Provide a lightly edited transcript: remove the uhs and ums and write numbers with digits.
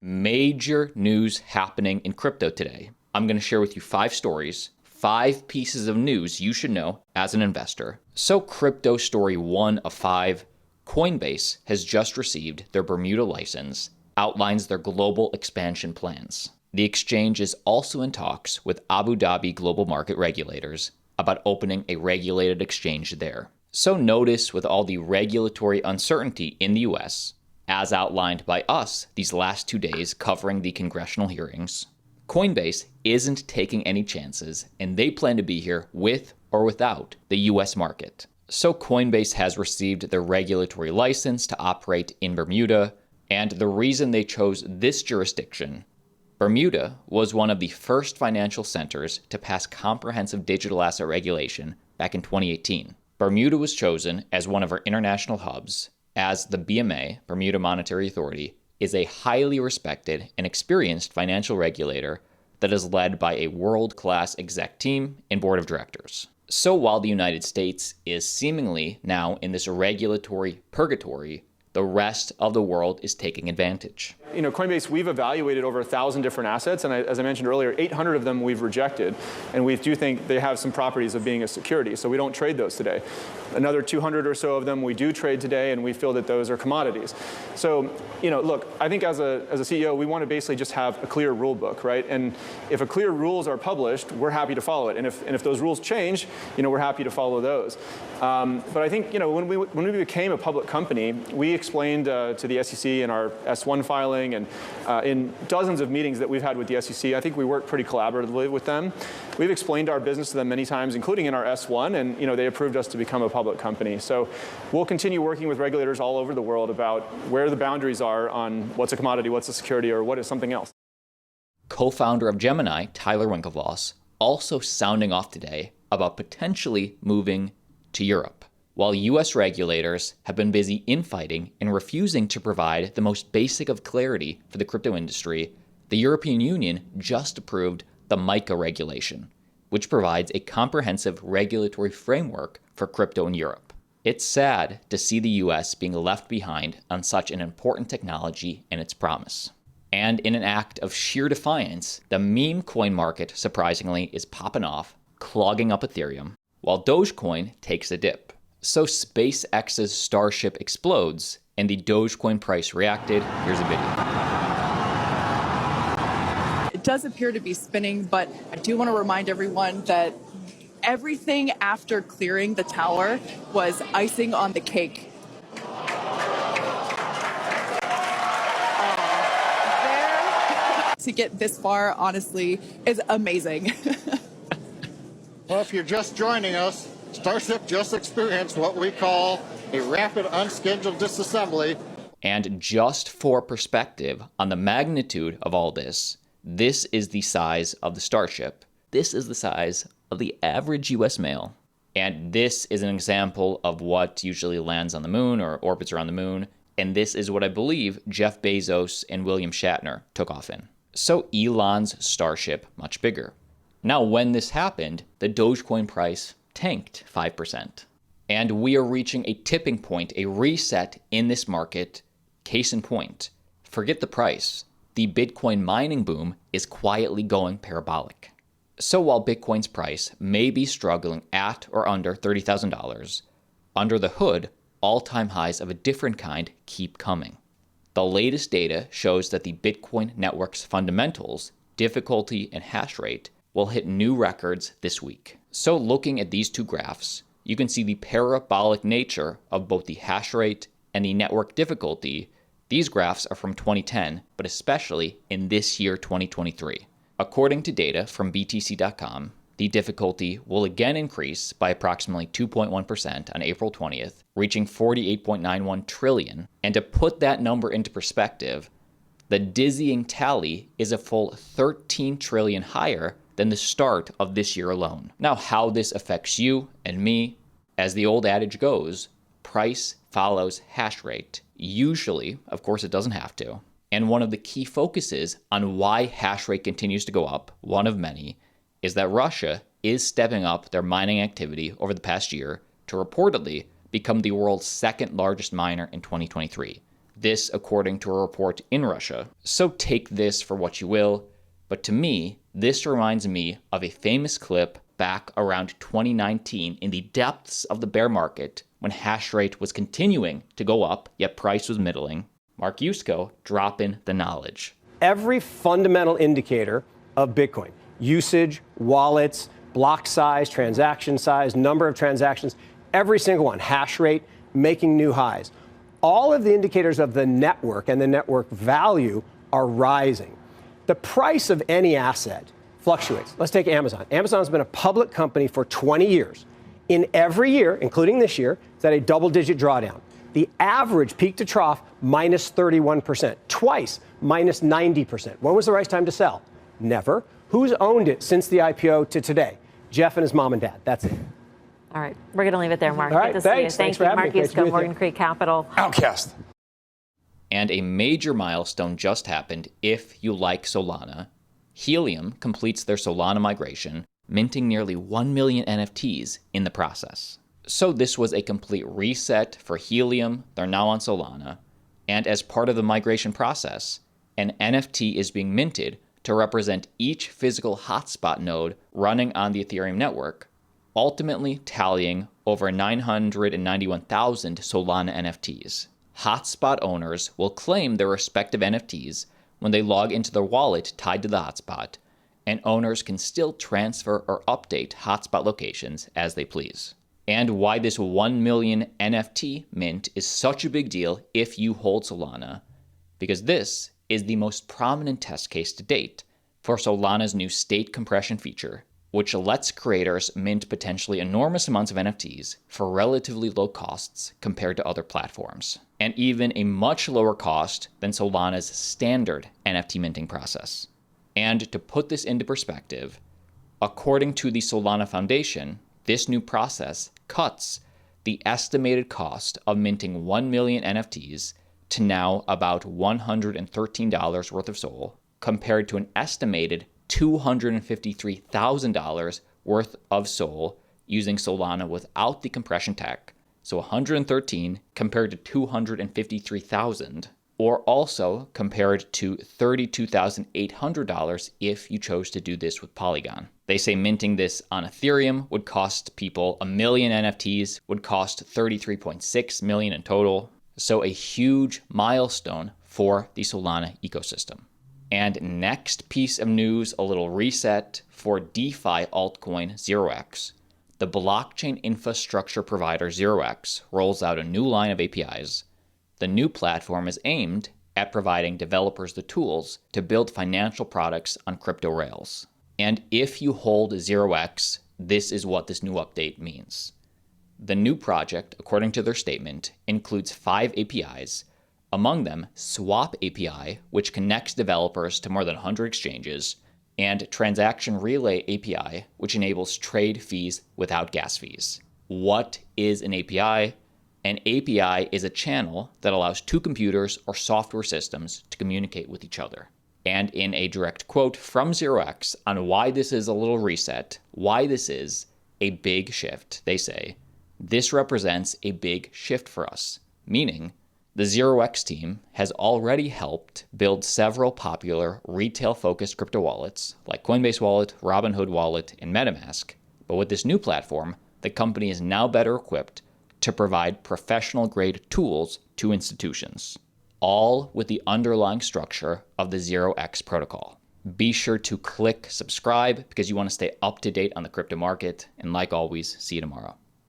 Major news happening in crypto today. I'm going to share with you 5 stories, 5 pieces of news you should know as an investor. So crypto story 1 of 5, Coinbase has just received their Bermuda license, outlines their global expansion plans. The exchange is also in talks with Abu Dhabi global market regulators about opening a regulated exchange there. So notice with all the regulatory uncertainty in the US, as outlined by us these last 2 days covering the congressional hearings, Coinbase isn't taking any chances and they plan to be here with or without the US market. So Coinbase has received their regulatory license to operate in Bermuda, and the reason they chose this jurisdiction, Bermuda was one of the first financial centers to pass comprehensive digital asset regulation back in 2018. Bermuda was chosen as one of our international hubs, as the BMA, Bermuda Monetary Authority, is a highly respected and experienced financial regulator that is led by a world-class exec team and board of directors. So while the United States is seemingly now in this regulatory purgatory, the rest of the world is taking advantage. Coinbase, we've evaluated over 1,000 different assets, and as I mentioned earlier, 800 of them we've rejected, and we do think they have some properties of being a security, so we don't trade those today. Another 200 or so of them we do trade today, and we feel that those are commodities. So, look, I think as a CEO, we want to basically just have a clear rule book, right? And if a clear rules are published, we're happy to follow it, and if those rules change, we're happy to follow those. But I think, when we became a public company, we explained to the SEC in our S1 filing and in dozens of meetings that we've had with the SEC, I think we work pretty collaboratively with them. We've explained our business to them many times, including in our S1, and they approved us to become a public company. So we'll continue working with regulators all over the world about where the boundaries are on what's a commodity, what's a security, or what is something else. Co-founder of Gemini, Tyler Winklevoss, also sounding off today about potentially moving to Europe. While US regulators have been busy infighting and refusing to provide the most basic of clarity for the crypto industry, the European Union just approved the MiCA regulation, which provides a comprehensive regulatory framework for crypto in Europe. It's sad to see the US being left behind on such an important technology and its promise. And in an act of sheer defiance, the meme coin market, surprisingly, is popping off, clogging up Ethereum, while Dogecoin takes a dip. So SpaceX's Starship explodes, and the Dogecoin price reacted. Here's a video. It does appear to be spinning, but I do want to remind everyone that everything after clearing the tower was icing on the cake. To get this far, honestly, is amazing. Well, if you're just joining us, Starship just experienced what we call a rapid unscheduled disassembly. And just for perspective on the magnitude of all this, this is the size of the Starship. This is the size of the average US male. And this is an example of what usually lands on the moon or orbits around the moon. And this is what I believe Jeff Bezos and William Shatner took off in. So Elon's Starship, much bigger. Now, when this happened, the Dogecoin price tanked 5%. And we are reaching a tipping point, a reset in this market. Case in point, forget the price. The Bitcoin mining boom is quietly going parabolic. So while Bitcoin's price may be struggling at or under $30,000, under the hood, all-time highs of a different kind keep coming. The latest data shows that the Bitcoin network's fundamentals, difficulty, and hash rate will hit new records this week. So looking at these two graphs, you can see the parabolic nature of both the hash rate and the network difficulty. These graphs are from 2010, but especially in this year, 2023. According to data from BTC.com, the difficulty will again increase by approximately 2.1% on April 20th, reaching 48.91 trillion. And to put that number into perspective, the dizzying tally is a full 13 trillion higher than the start of this year alone. Now, how this affects you and me, as the old adage goes, price follows hash rate. Usually, of course, it doesn't have to. And one of the key focuses on why hash rate continues to go up, one of many, is that Russia is stepping up their mining activity over the past year to reportedly become the world's second largest miner in 2023. This according to a report in Russia. So take this for what you will, but to me, this reminds me of a famous clip back around 2019 in the depths of the bear market when hash rate was continuing to go up, yet price was middling. Mark Yusko dropping the knowledge. Every fundamental indicator of Bitcoin, usage, wallets, block size, transaction size, number of transactions, every single one, hash rate, making new highs. All of the indicators of the network and the network value are rising. The price of any asset fluctuates. Let's take Amazon. Amazon's been a public company for 20 years. In every year, including this year, it's at a double-digit drawdown. The average peak to trough, minus 31%. Twice, minus 90%. When was the right time to sell? Never. Who's owned it since the IPO to today? Jeff and his mom and dad. That's it. All right. We're going to leave it there, Mark. All right, Good to thanks. see you. Thanks for having Mark me. Great to be Yusko, with Morgan you. Creek Capital. Outcast. And a major milestone just happened if you like Solana. Helium completes their Solana migration, minting nearly 1 million NFTs in the process. So this was a complete reset for Helium. They're now on Solana. And as part of the migration process, an NFT is being minted to represent each physical hotspot node running on the Ethereum network, ultimately tallying over 991,000 Solana NFTs. Hotspot owners will claim their respective NFTs when they log into their wallet tied to the hotspot, and owners can still transfer or update hotspot locations as they please. And why this 1 million NFT mint is such a big deal if you hold Solana, because this is the most prominent test case to date for Solana's new state compression feature, which lets creators mint potentially enormous amounts of NFTs for relatively low costs compared to other platforms, and even a much lower cost than Solana's standard NFT minting process. And to put this into perspective, according to the Solana Foundation, this new process cuts the estimated cost of minting 1 million NFTs to now about $113 worth of SOL, compared to an estimated $253,000 worth of SOL using Solana without the compression tech. So 113 compared to 253,000, or also compared to $32,800 if you chose to do this with Polygon. They say minting this on Ethereum would cost people 1 million NFTs, would cost 33.6 million in total. So a huge milestone for the Solana ecosystem. And next piece of news, a little reset for DeFi altcoin 0x. The blockchain infrastructure provider 0x rolls out a new line of APIs. The new platform is aimed at providing developers the tools to build financial products on crypto rails. And if you hold 0x, this is what this new update means. The new project, according to their statement, includes 5 APIs, among them Swap API, which connects developers to more than 100 exchanges, and Transaction Relay API, which enables trade fees without gas fees. What is an API? An API is a channel that allows two computers or software systems to communicate with each other. And in a direct quote from 0x on why this is a little reset, why this is a big shift, they say, this represents a big shift for us, meaning the 0x team has already helped build several popular retail-focused crypto wallets like Coinbase Wallet, Robinhood Wallet, and MetaMask. But with this new platform, the company is now better equipped to provide professional-grade tools to institutions, all with the underlying structure of the 0x protocol. Be sure to click subscribe because you want to stay up to date on the crypto market. And like always, see you tomorrow.